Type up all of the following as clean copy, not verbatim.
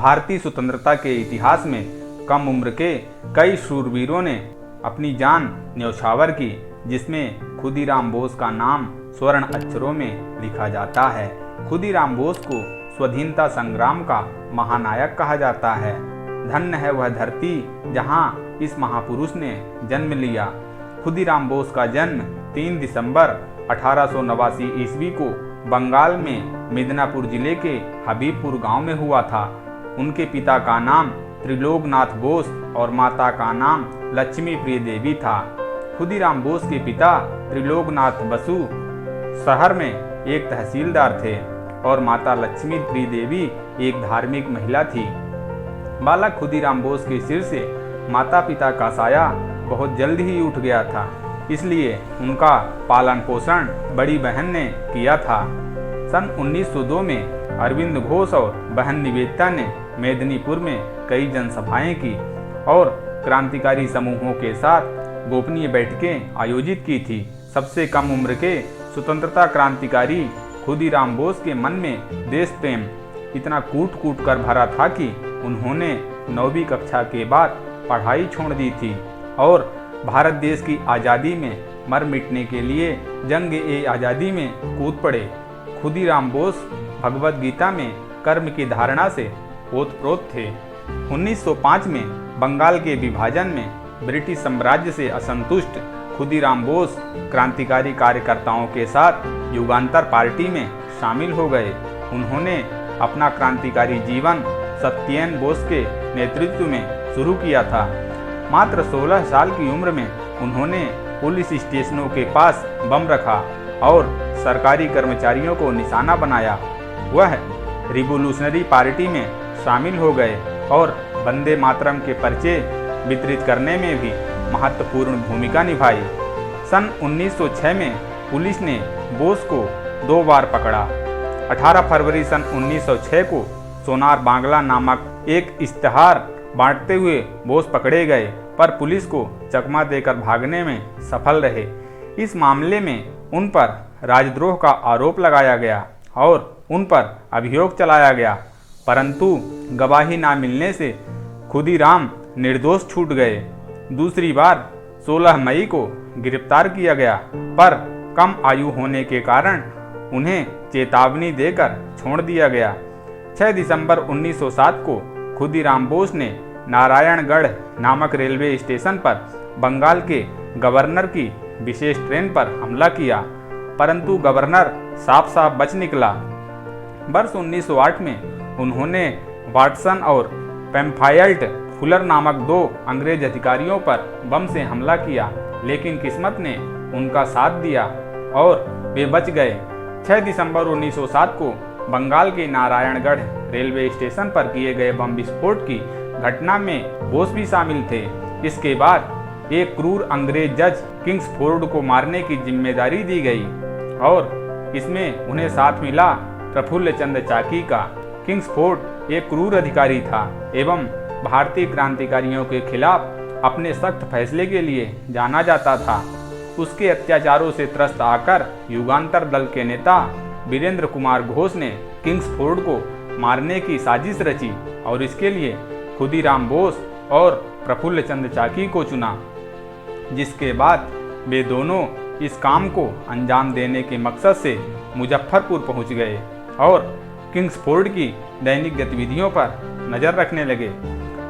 भारतीय स्वतंत्रता के इतिहास में कम उम्र के कई शूरवीरों ने अपनी जान न्यौछावर की, जिसमें खुदीराम बोस का नाम स्वर्ण अक्षरों में लिखा जाता है। खुदीराम बोस को स्वाधीनता संग्राम का महानायक कहा जाता है। धन्य है वह धरती जहां इस महापुरुष ने जन्म लिया। खुदीराम बोस का जन्म 3 दिसंबर 1889 ईस्वी को बंगाल में मिदनापुर जिले के हबीबपुर गांव में हुआ था। उनके पिता का नाम त्रिलोकनाथ बोस और माता का नाम लक्ष्मी प्रिय देवी था। खुदीराम बोस के पिता त्रिलोकनाथ बसु शहर में एक तहसीलदार थे और माता लक्ष्मी प्रिय देवी एक धार्मिक महिला थी। बालक खुदीराम बोस के सिर से माता पिता का साया बहुत जल्द ही उठ गया था, इसलिए उनका पालन पोषण बड़ी बहन ने किया था। सन 1902 में अरविंद घोष और बहन निवेदिता ने मेदिनीपुर में कई जनसभाएं की और क्रांतिकारी समूहों के साथ गोपनीय बैठकें आयोजित की थी। सबसे कम उम्र के स्वतंत्रता क्रांतिकारी खुदीराम बोस के मन में देश प्रेम इतना कूट कूट कर भरा था कि उन्होंने 9वीं कक्षा के बाद पढ़ाई छोड़ दी थी और भारत देश की आज़ादी में मर मिटने के लिए जंग-ए-आज़ादी में कूद पड़े। खुदीराम बोस भगवद गीता में कर्म की धारणा से ओतप्रोत थे। 1905 में बंगाल के विभाजन में ब्रिटिश साम्राज्य से असंतुष्ट खुदीराम बोस क्रांतिकारी कार्यकर्ताओं के साथ युगांतर पार्टी में शामिल हो गए। उन्होंने अपना क्रांतिकारी जीवन सत्येन बोस के नेतृत्व में शुरू किया था। मात्र 16 साल की उम्र में उन्होंने पुलिस स्टेशनों के पास बम रखा और सरकारी कर्मचारियों को निशाना बनाया। वह रिवोल्यूशनरी पार्टी में शामिल हो गए और वंदे मातरम के पर्चे वितरित करने में भी महत्वपूर्ण भूमिका निभाई। सन 1906 में पुलिस ने बोस को 2 बार पकड़ा। 18 फरवरी सन 1906 को सोनार बांग्ला नामक एक इश्तेहार बांटते हुए बोस पकड़े गए, पर पुलिस को चकमा देकर भागने में सफल रहे। इस मामले में उन पर राजद्रोह का आरोप लगाया गया और उन पर अभियोग चलाया गया, परंतु गवाही न मिलने से खुदीराम निर्दोष छूट गए। दूसरी बार 16 मई को गिरफ्तार किया गया, पर कम आयु होने के कारण उन्हें चेतावनी देकर छोड़ दिया गया। 6 दिसंबर 1907 को खुदीराम बोस ने नारायणगढ़ नामक रेलवे स्टेशन पर बंगाल के गवर्नर की विशेष ट्रेन पर हमला किया, परंतु गवर्नर साफ साफ बच निकला। वर्ष 1908 में उन्होंने वाटसन और पैम्फायल्ट फुलर नामक 2 अंग्रेज अधिकारियों पर बम से हमला किया, लेकिन किस्मत ने उनका साथ दिया और वे बच गए। 6 दिसंबर 1907 को बंगाल के नारायणगढ़ रेलवे स्टेशन पर किए गए बम विस्फोट की घटना में बोस भी शामिल थे। इसके बाद एक क्रूर अंग्रेज जज किंग्सफोर्ड को मारने की जिम्मेदारी दी गई और इसमें उन्हें साथ मिला प्रफुल्ल चंद्र चाकी का। किंग्सफोर्ड एक क्रूर अधिकारी था एवं भारतीय क्रांतिकारियों के खिलाफ अपने सख्त फैसले के लिए जाना जाता था। उसके अत्याचारों से त्रस्त आकर युगांतर दल के नेता वीरेंद्र कुमार घोष ने किंग्सफोर्ड को मारने की साजिश रची और इसके लिए खुदीराम बोस और प्रफुल्ल चंद्र चाकी को चुना, जिसके बाद वे दोनों इस काम को अंजाम देने के मकसद से मुजफ्फरपुर पहुंच गए और किंग्सफोर्ड की दैनिक गतिविधियों पर नज़र रखने लगे।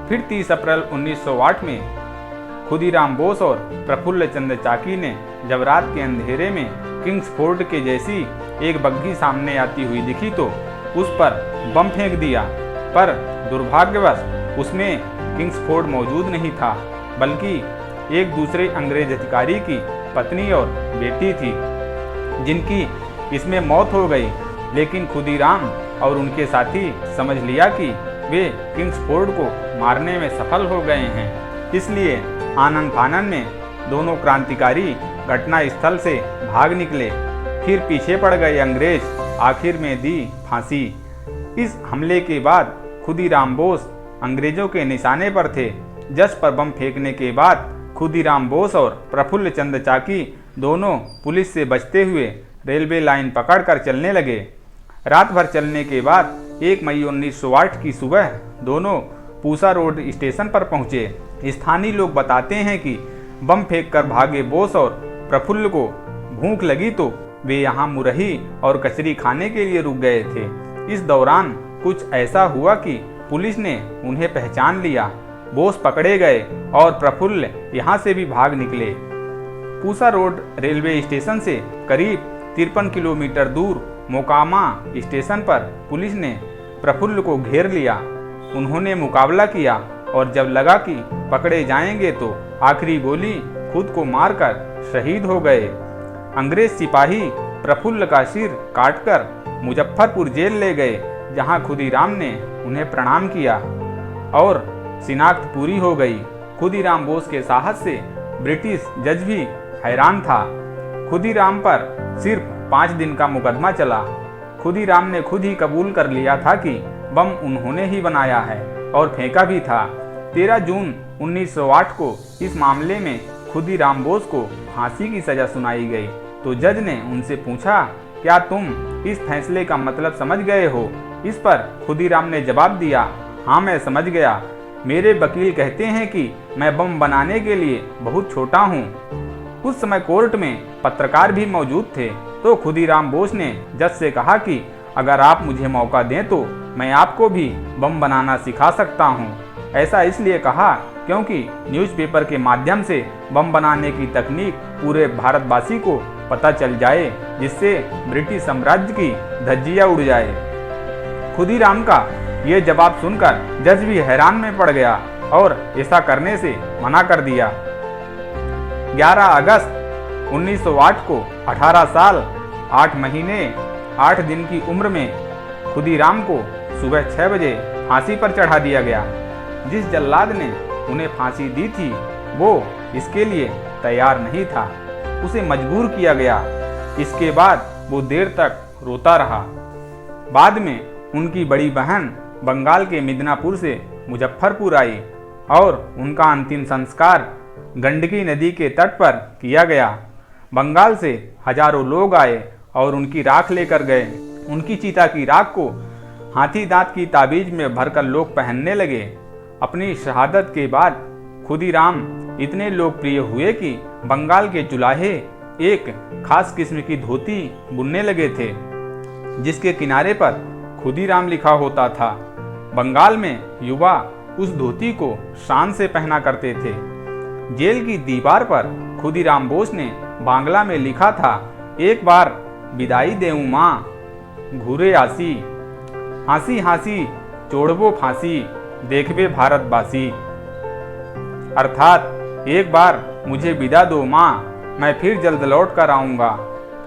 फिर 30 अप्रैल 1908 में खुदीराम बोस और प्रफुल्ल चंद्र चाकी ने जब रात के अंधेरे में किंग्सफोर्ड के जैसी एक बग्घी सामने आती हुई दिखी तो उस पर बम फेंक दिया, पर दुर्भाग्यवश उसमें किंग्सफोर्ड मौजूद नहीं था, बल्कि एक दूसरे अंग्रेज अधिकारी की पत्नी और बेटी थी, जिनकी इसमें मौत हो गई। लेकिन खुदीराम और उनके साथी समझ लिया कि वे किंग्सफोर्ड को मारने में सफल हो गए हैं, इसलिए आनन फानन में दोनों क्रांतिकारी घटना स्थल से भाग निकले। फिर पीछे पड़ गए अंग्रेज, आखिर में दी फांसी। इस हमले के बाद खुदीराम बोस अंग्रेजों के निशाने पर थे। जश पर बम फेंकने के बाद खुदीराम बोस और प्रफुल्ल चंद्र चाकी दोनों पुलिस से बचते हुए रेलवे लाइन पकड़कर चलने लगे। रात भर चलने के बाद 1 मई 1908 की सुबह दोनों पूसा रोड स्टेशन पर पहुंचे। स्थानीय लोग बताते हैं कि बम फेंककर भागे बोस और प्रफुल्ल को भूख लगी तो वे यहाँ मुरही और कचरी खाने के लिए रुक गए थे। इस दौरान कुछ ऐसा हुआ कि पुलिस ने उन्हें पहचान लिया। बोस पकड़े गए और प्रफुल्ल यहाँ से भी भाग निकले। पूसा रोड रेलवे स्टेशन से करीब 53 किलोमीटर दूर मोकामा स्टेशन पर पुलिस ने प्रफुल्ल को घेर लिया। उन्होंने मुकाबला किया और जब लगा कि पकड़े जाएंगे तो आखिरी गोली खुद को मारकर शहीद हो गए। अंग्रेज सिपाही प्रफुल्ल का सिर काटकर मुजफ्फरपुर जेल ले गए, जहां खुदीराम ने उन्हें प्रणाम किया और शिनाख्त पूरी हो गई। खुदीराम बोस के साहस से ब्रिटिश जज भी हैरान था। खुदीराम पर सिर्फ 5 दिन का मुकदमा चला। खुदीराम ने खुद ही कबूल कर लिया था कि बम उन्होंने ही बनाया है और फेंका भी था। 13 जून 1908 को इस मामले में खुदीराम बोस को फांसी की सजा सुनाई गई तो जज ने उनसे पूछा, क्या तुम इस फैसले का मतलब समझ गए हो? इस पर खुदीराम ने जवाब दिया, हाँ मैं समझ गया। मेरे वकील कहते हैं कि मैं बम बनाने के लिए बहुत छोटा हूँ। उस समय कोर्ट में पत्रकार भी मौजूद थे तो खुदीराम बोस ने जज से कहा कि अगर आप मुझे मौका दें तो मैं आपको भी बम बनाना सिखा सकता हूं। ऐसा इसलिए कहा क्योंकि न्यूज़पेपर के माध्यम से बम बनाने की तकनीक पूरे भारतवासी को पता चल जाए, जिससे ब्रिटिश साम्राज्य की धज्जियां उड़ जाए। खुदीराम का ये जवाब सुनकर जज भी हैरान में पड़ गया और ऐसा करने से मना कर दिया। 11 अगस्त 1908 को 18 साल 8 महीने 8 दिन की उम्र में खुदीराम को सुबह 6 बजे फांसी पर चढ़ा दिया गया। जिस जल्लाद ने उन्हें फांसी दी थी वो इसके लिए तैयार नहीं था, उसे मजबूर किया गया। इसके बाद वो देर तक रोता रहा। बाद में उनकी बड़ी बहन बंगाल के मिदनापुर से मुजफ्फरपुर आई और उनका अंतिम संस्कार गंडकी नदी के तट पर किया गया। बंगाल से हजारों लोग आए और उनकी राख लेकर गए। उनकी चिता की राख को हाथी दांत की ताबीज में भरकर लोग पहनने लगे। अपनी शहादत के बाद खुदीराम इतने लोकप्रिय हुए कि बंगाल के चुलाहे एक खास किस्म की धोती बुनने लगे थे, जिसके किनारे पर खुदीराम लिखा होता था। बंगाल में युवा उस धोती को शान से पहना करते थे। जेल की दीवार पर खुदीराम बोस ने बांग्ला में लिखा था, एक बार विदाई देऊं माँ घूरे आसी, हासी हासी चोड़बो फांसी देखबे भारतवासी। अर्थात एक बार मुझे विदा दो माँ, मैं फिर जल्द लौट कर आऊँगा।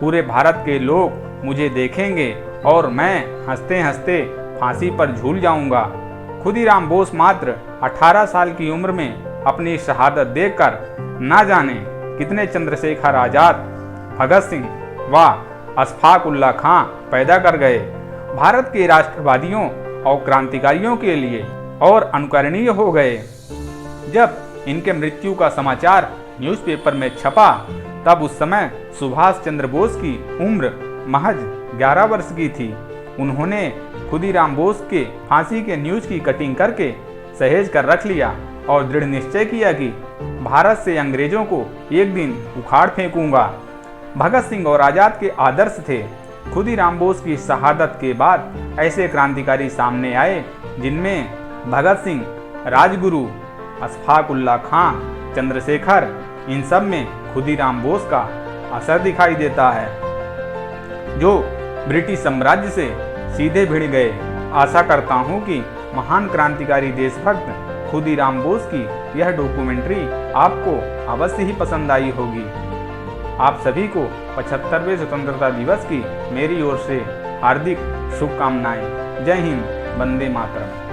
पूरे भारत के लोग मुझे देखेंगे और मैं हंसते हंसते फांसी पर झूल जाऊँगा। खुदीराम बोस मात्र 18 साल की उम्र में अपनी शहादत देखकर ना जाने कितने चंद्रशेखर आजाद, भगत सिंह व अशफाक उल्लाह खां पैदा कर गए। भारत के राष्ट्रवादियों और क्रांतिकारियों के लिए और अनुकरणीय हो गए। जब इनके मृत्यु का समाचार न्यूज़पेपर में छपा तब उस समय सुभाष चंद्र बोस की उम्र महज 11 वर्ष की थी। उन्होंने खुदीराम बोस के फांसी के न्यूज की कटिंग करके सहेज कर रख लिया और दृढ़ निश्चय किया कि भारत से अंग्रेजों को एक दिन उखाड़ फेंकूंगा। भगत सिंह और आजाद के आदर्श थे। खुदीराम बोस की शहादत के बाद ऐसे क्रांतिकारी सामने आए जिनमें भगत सिंह, राजगुरु, अशफाक उल्लाह खां, चंद्रशेखर, इन सब में खुदीराम बोस का असर दिखाई देता है, जो ब्रिटिश साम्राज्य से सीधे भिड़ गए। आशा करता हूं कि महान क्रांतिकारी देशभक्त खुदीराम बोस की यह डॉक्यूमेंट्री आपको अवश्य ही पसंद आई होगी। आप सभी को 75वें स्वतंत्रता दिवस की मेरी ओर से हार्दिक शुभकामनाएं। जय हिंद, वंदे मातरम।